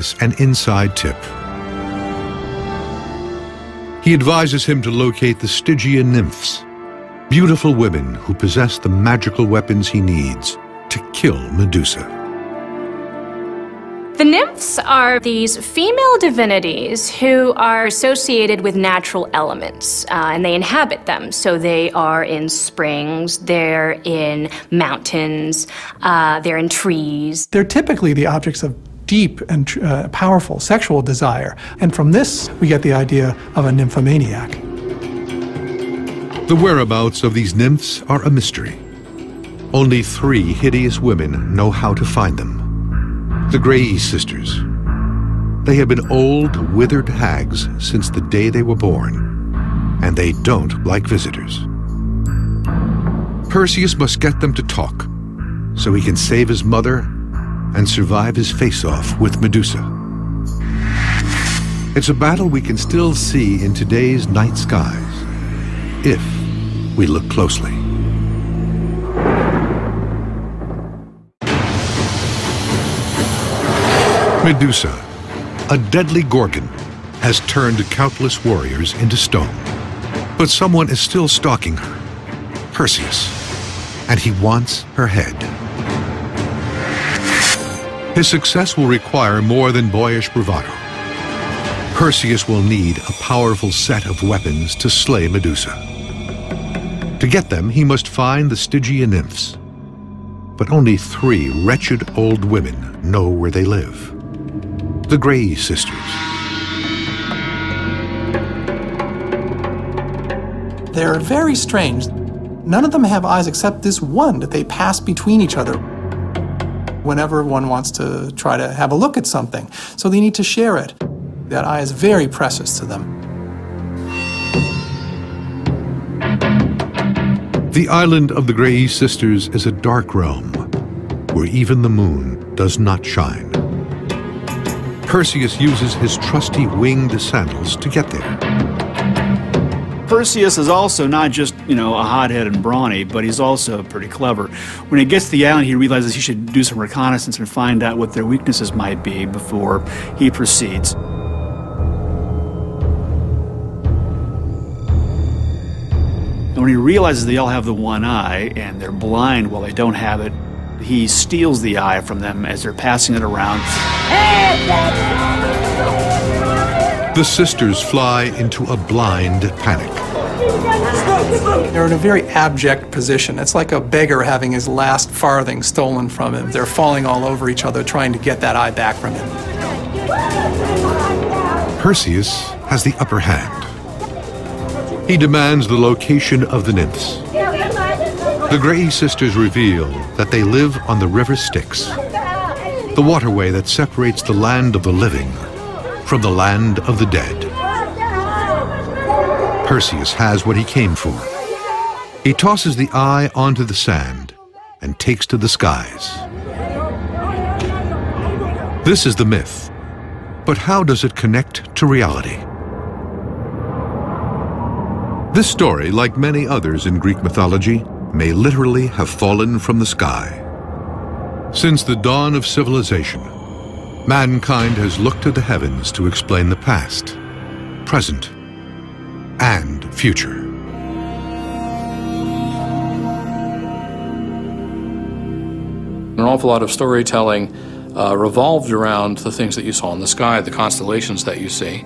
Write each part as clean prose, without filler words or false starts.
Perseus an inside tip. He advises him to locate the Stygian nymphs, beautiful women who possess the magical weapons he needs to kill Medusa. The nymphs are these female divinities who are associated with natural elements, and they inhabit them. So they are in springs, they're in mountains, they're in trees. They're typically the objects of deep and powerful sexual desire. And from this, we get the idea of a nymphomaniac. The whereabouts of these nymphs are a mystery. Only 3 hideous women know how to find them. The Grey sisters. They have been old, withered hags since the day they were born, and they don't like visitors. Perseus must get them to talk, so he can save his mother and survive his face-off with Medusa. It's a battle we can still see in today's night skies, if we look closely. Medusa, a deadly gorgon, has turned countless warriors into stone. But someone is still stalking her, Perseus, and he wants her head. His success will require more than boyish bravado. Perseus will need a powerful set of weapons to slay Medusa. To get them, he must find the Stygian nymphs. But only 3 wretched old women know where they live. The Grey sisters. They're very strange. None of them have eyes except this one that they pass between each other whenever one wants to try to have a look at something. So they need to share it. That eye is very precious to them. The island of the Grey sisters is a dark realm where even the moon does not shine. Perseus uses his trusty winged sandals to get there. Perseus is also not just, a hothead and brawny, but he's also pretty clever. When he gets to the island, he realizes he should do some reconnaissance and find out what their weaknesses might be before he proceeds. And when he realizes they all have the one eye and they're blind while they don't have it, he steals the eye from them as they're passing it around. The sisters fly into a blind panic. They're in a very abject position. It's like a beggar having his last farthing stolen from him. They're falling all over each other trying to get that eye back from him. Perseus has the upper hand. He demands the location of the nymphs. The Grey sisters reveal that they live on the river Styx, the waterway that separates the land of the living from the land of the dead. Perseus has what he came for. He tosses the eye onto the sand and takes to the skies. This is the myth, but how does it connect to reality? This story, like many others in Greek mythology, may literally have fallen from the sky. Since the dawn of civilization, mankind has looked to the heavens to explain the past, present, and future. An awful lot of storytelling revolved around the things that you saw in the sky, the constellations that you see.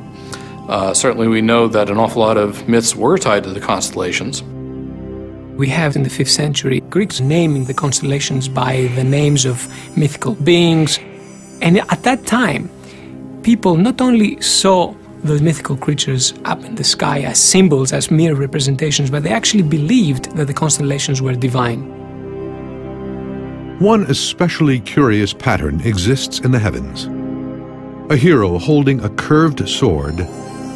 Certainly we know that an awful lot of myths were tied to the constellations. We have in the 5th century Greeks naming the constellations by the names of mythical beings. And at that time, people not only saw those mythical creatures up in the sky as symbols, as mere representations, but they actually believed that the constellations were divine. One especially curious pattern exists in the heavens. A hero holding a curved sword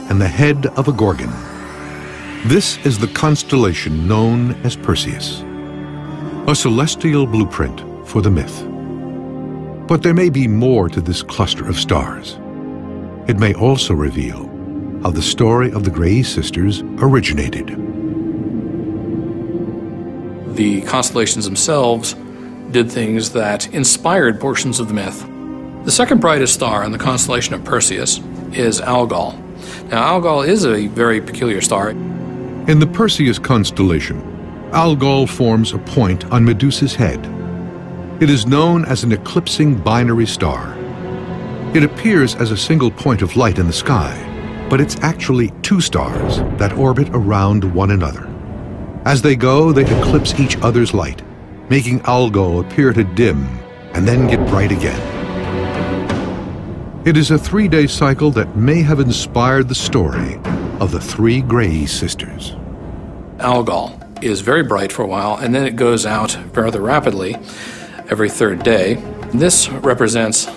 and the head of a gorgon. This is the constellation known as Perseus, a celestial blueprint for the myth. But there may be more to this cluster of stars. It may also reveal how the story of the Grey sisters originated. The constellations themselves did things that inspired portions of the myth. The second brightest star in the constellation of Perseus is Algol. Now, Algol is a very peculiar star. In the Perseus constellation, Algol forms a point on Medusa's head. It is known as an eclipsing binary star. It appears as a single point of light in the sky, but it's actually two stars that orbit around one another. As they go, they eclipse each other's light, making Algol appear to dim and then get bright again. It is a 3-day cycle that may have inspired the story of the three Grey sisters. Algol is very bright for a while, and then it goes out rather rapidly every third day. This represents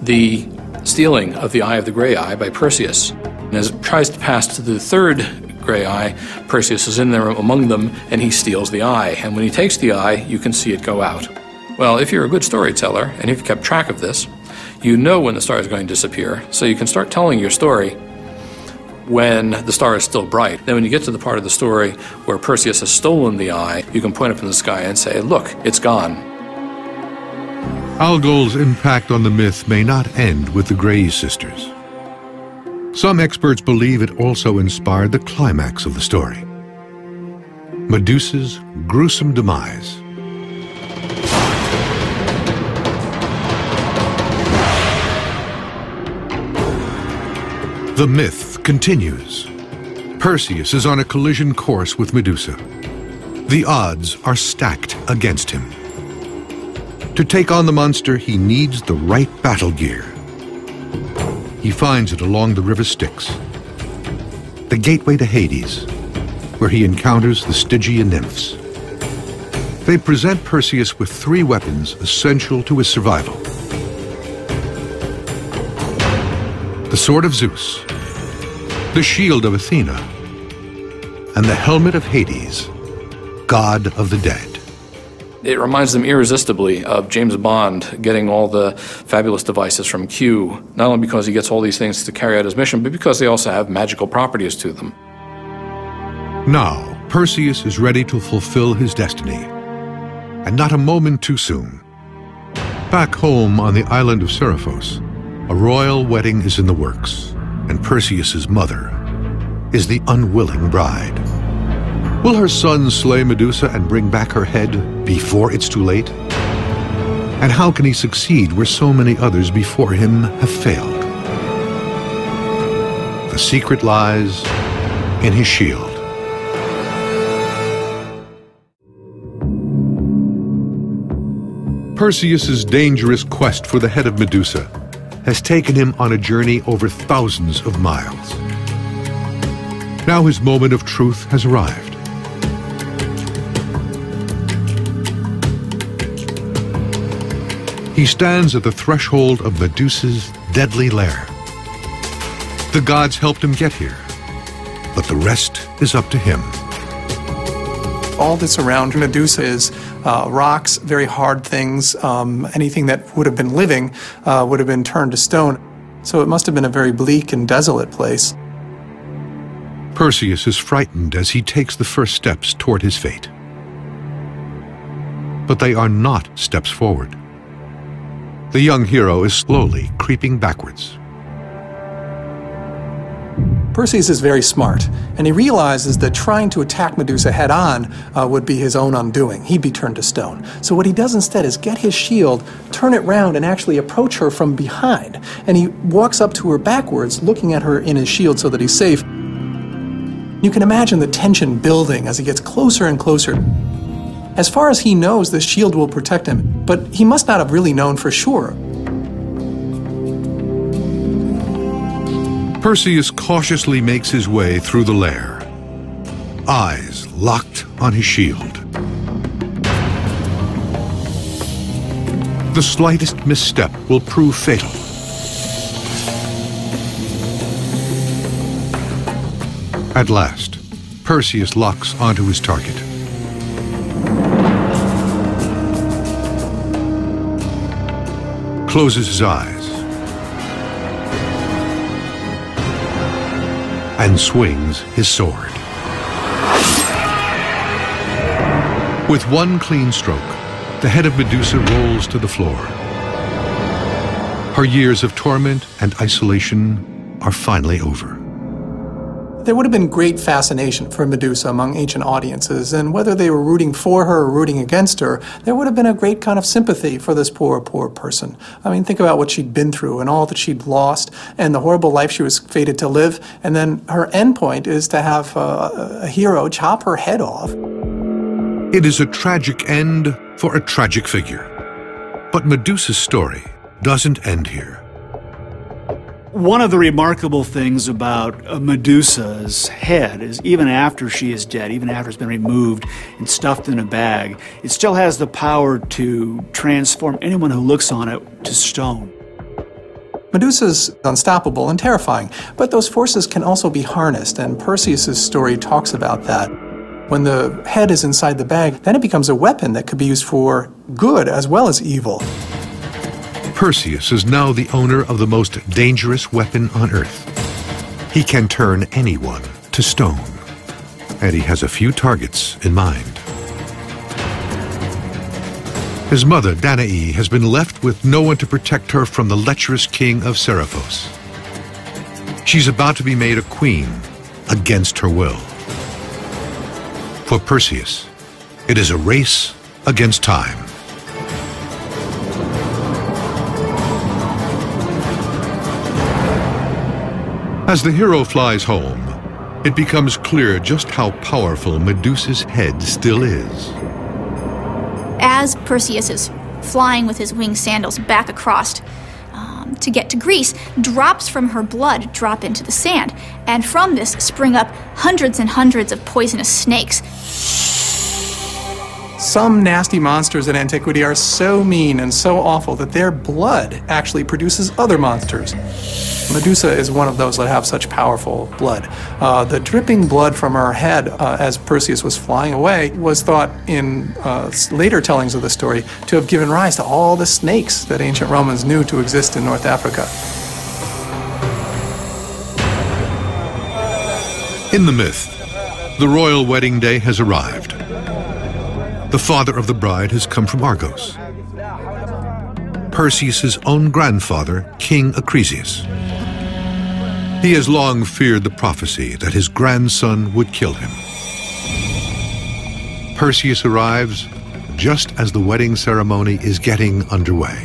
the stealing of the eye of the Grey Eye by Perseus. And as it tries to pass to the third Grey Eye, Perseus is in there among them, and he steals the eye. And when he takes the eye, you can see it go out. Well, if you're a good storyteller, and you've kept track of this, you know when the star is going to disappear, so you can start telling your story when the star is still bright. Then when you get to the part of the story where Perseus has stolen the eye, you can point up in the sky and say, look, it's gone. Algol's impact on the myth may not end with the Grey sisters. Some experts believe it also inspired the climax of the story, Medusa's gruesome demise. The myth continues. Perseus is on a collision course with Medusa. The odds are stacked against him. To take on the monster, he needs the right battle gear. He finds it along the river Styx, the gateway to Hades, where he encounters the Stygian nymphs. They present Perseus with 3 weapons essential to his survival: the sword of Zeus, the shield of Athena, and the helmet of Hades, god of the dead. It reminds them irresistibly of James Bond getting all the fabulous devices from Q, not only because he gets all these things to carry out his mission, but because they also have magical properties to them. Now, Perseus is ready to fulfill his destiny, and not a moment too soon. Back home on the island of Seriphos, a royal wedding is in the works, and Perseus's mother is the unwilling bride. Will her son slay Medusa and bring back her head before it's too late? And how can he succeed where so many others before him have failed? The secret lies in his shield. Perseus's dangerous quest for the head of Medusa has taken him on a journey over thousands of miles. Now his moment of truth has arrived. He stands at the threshold of Medusa's deadly lair. The gods helped him get here, but the rest is up to him. All that's around Medusa is rocks, very hard things. Anything that would have been living would have been turned to stone. So it must have been a very bleak and desolate place. Perseus is frightened as he takes the first steps toward his fate. But they are not steps forward. The young hero is slowly creeping backwards. Perseus is very smart, and he realizes that trying to attack Medusa head-on would be his own undoing. He'd be turned to stone. So what he does instead is get his shield, turn it round, and actually approach her from behind. And he walks up to her backwards, looking at her in his shield so that he's safe. You can imagine the tension building as he gets closer and closer. As far as he knows, this shield will protect him, but he must not have really known for sure. Perseus cautiously makes his way through the lair, eyes locked on his shield. The slightest misstep will prove fatal. At last, Perseus locks onto his target. Closes his eyes and swings his sword. With one clean stroke, the head of Medusa rolls to the floor. Her years of torment and isolation are finally over. There would have been great fascination for Medusa among ancient audiences, and whether they were rooting for her or rooting against her, there would have been a great kind of sympathy for this poor person. I mean, think about what she'd been through and all that she'd lost and the horrible life she was fated to live, and then her endpoint is to have a hero chop her head off. It is a tragic end for a tragic figure. But Medusa's story doesn't end here. One of the remarkable things about Medusa's head is even after she is dead, even after it's been removed and stuffed in a bag, it still has the power to transform anyone who looks on it to stone. Medusa's unstoppable and terrifying, but those forces can also be harnessed, and Perseus's story talks about that. When the head is inside the bag, then it becomes a weapon that could be used for good as well as evil. Perseus is now the owner of the most dangerous weapon on Earth. He can turn anyone to stone, and he has a few targets in mind. His mother, Danae, has been left with no one to protect her from the lecherous king of Seriphos. She's about to be made a queen against her will. For Perseus, it is a race against time. As the hero flies home, it becomes clear just how powerful Medusa's head still is. As Perseus is flying with his winged sandals back across to get to Greece, drops from her blood drop into the sand, and from this spring up hundreds and hundreds of poisonous snakes. Some nasty monsters in antiquity are so mean and so awful that their blood actually produces other monsters. Medusa is one of those that have such powerful blood. The dripping blood from her head as Perseus was flying away was thought in later tellings of the story to have given rise to all the snakes that ancient Romans knew to exist in North Africa. In the myth, the royal wedding day has arrived. The father of the bride has come from Argos. Perseus's own grandfather, King Acrisius. He has long feared the prophecy that his grandson would kill him. Perseus arrives just as the wedding ceremony is getting underway.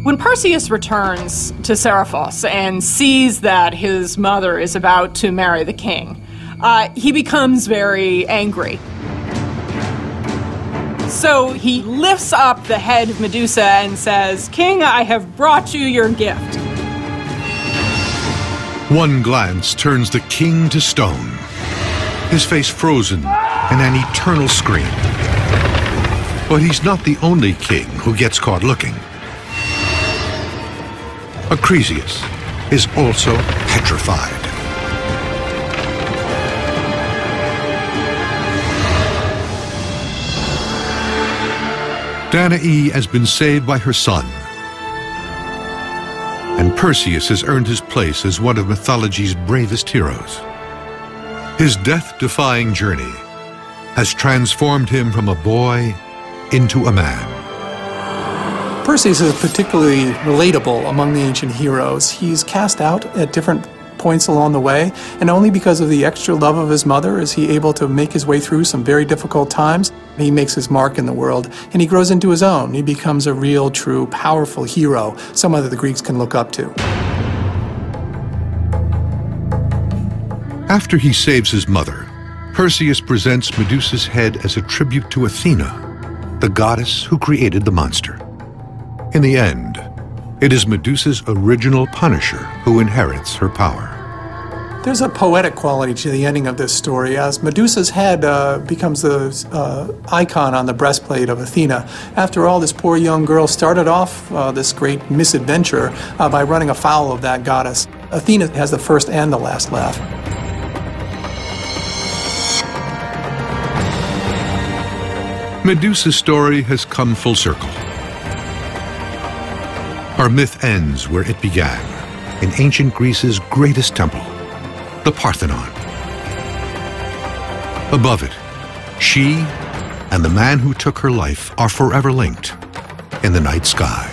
When Perseus returns to Seriphos and sees that his mother is about to marry the king, he becomes very angry. So he lifts up the head of Medusa and says, "King, I have brought you your gift." One glance turns the king to stone, his face frozen in an eternal scream. But he's not the only king who gets caught looking. Acrisius is also petrified. Danae has been saved by her son, and Perseus has earned his place as one of mythology's bravest heroes. His death-defying journey has transformed him from a boy into a man. Perseus is particularly relatable among the ancient heroes. He's cast out at different points along the way, and only because of the extra love of his mother is he able to make his way through some very difficult times. He makes his mark in the world, and he grows into his own. He becomes a real, true, powerful hero, someone that the Greeks can look up to. After he saves his mother, Perseus presents Medusa's head as a tribute to Athena, the goddess who created the monster. In the end, it is Medusa's original punisher who inherits her power. There's a poetic quality to the ending of this story, as Medusa's head becomes the icon on the breastplate of Athena. After all, this poor young girl started off this great misadventure by running afoul of that goddess. Athena has the first and the last laugh. Medusa's story has come full circle. Our myth ends where it began, in ancient Greece's greatest temple, the Parthenon. Above it, she and the man who took her life are forever linked in the night sky.